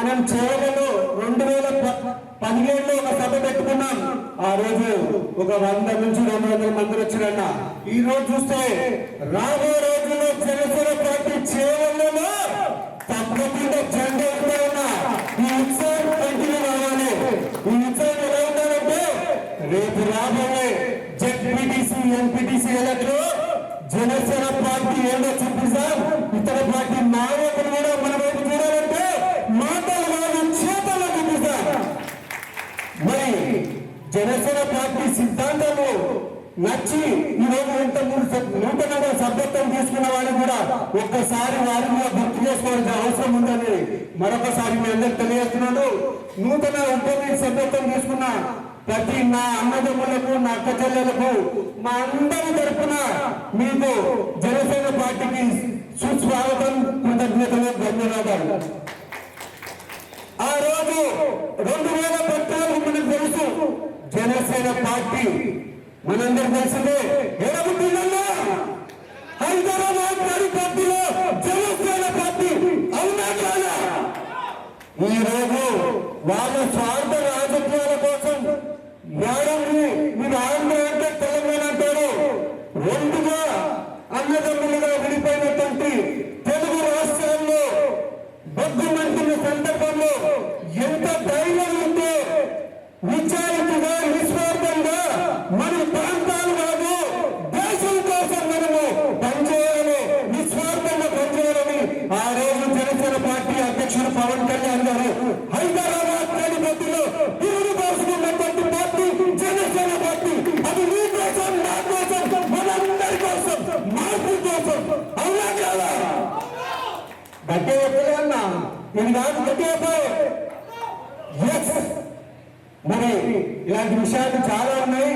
మనం చేవలలో 2017లో ఒక సభ పెట్టుకున్నాం. ఆ రోజు ఒక 100 నుంచి 200 మంది వచ్చారన్న. ఈ రోజు చూస్తే రాబోయే రోజుల్లో జనసేన పార్టీ చేవలలో తప్పకుండా జెండా ఎత్తుతున్నా. ఈ ఉత్సవం కంటిన్యూ కావాలి. ఈ ఉత్సవం ఎలా ఉండాలంటే రేపు రాబోయే జెడ్పీటీసీ ఎంపీటీసీ ఎలక్ట్లో జనసేన పార్టీ ఏదో చూపిస్తాం. ఇతర పార్టీ నాయకులు కూడా మన వైపు చూడాలంటే మాటలు కాదు చేతల్లో చూపిస్తాం. మరి జనసేన పార్టీ సిద్ధాంతాలు నచ్చి ఈరోజు నూతనంగా సభ్యత్వం తీసుకున్న వారిని కూడా ఒక్కసారి వారిని గుర్తు చేసుకోవాల్సిన అవసరం ఉందని మరొకసారి మీ అందరికి తెలియజేస్తున్నాను. నూతన ఇంటర్వ్యూ సభ్యత్వం తీసుకున్న ప్రతి నా అన్నదమ్ములకు నా అక్క చెల్లెలకు మా అందరి తరఫున మీకు జనసేన పార్టీకి సుస్వాగతం, కృతజ్ఞతలు, ధన్యవాదాలు. ఆ రోజు 2014 మనకు తెలుసు జనసేన పార్టీ మనందరూ తెలిసిందే. ఎడబుద్దిలో హైదరాబాద్ పార్టీలో జనసేన పార్టీ అవునా కాదా? ఈ రోజు వాళ్ళ స్వార్థ రాజకీయాల కోసం మీరు ఆంధ్ర అంటే తెలంగాణ అంటారు. రెండుగా అన్నదమ్ములుగా విడిపోయినటువంటి తెలుగు రాష్ట్రాల్లో బొగ్గుమంటున్న సందర్భంలో ఎంత ధైర్యం ఉంటే నిజాయితీగా నిస్వార్థంగా మన ప్రాంతాలు కాదు దేశం కోసం మనము పనిచేయాలని నిస్వార్థంగా పనిచేయాలని ఆ రోజు జనసేన పార్టీ అధ్యక్షుడు పవన్ కళ్యాణ్ గారు హైదరాబాద్ తాడిపత్రిలో తిరుగు పోసుకున్నటువంటి పార్టీ జనసేన పార్టీ. అది మీ కోసం, నా కోసం, మనందరి కోసం, మార్పు కోసం. అవునా కాదా? గట్టే చెప్పలే అన్నా, ఇది కాదు గట్టే చెప్పాలి. మరి ఇలాంటి విషయాలు చాలా ఉన్నాయి.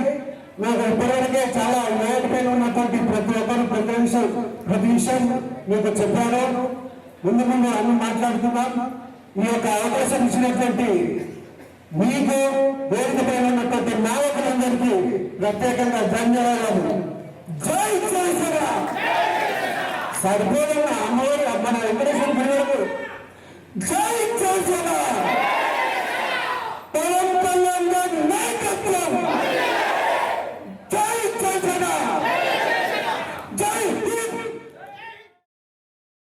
నాకు ఇప్పటివరకే చాలా వేదికపైన ఉన్నటువంటి ప్రతి ఒక్కరు ప్రతి విషయం మీకు చెప్పారు. ముందు అన్ని మాట్లాడుతున్నాం. ఈ యొక్క అవకాశం ఇచ్చినటువంటి మీకు వేదికపైన ఉన్నటువంటి నాయకులందరికీ ప్రత్యేకంగా ధన్యవాదాలు. జై జనసేన. సరిపోయిన అమ్మవారు మన వెంకటేశ్వర జై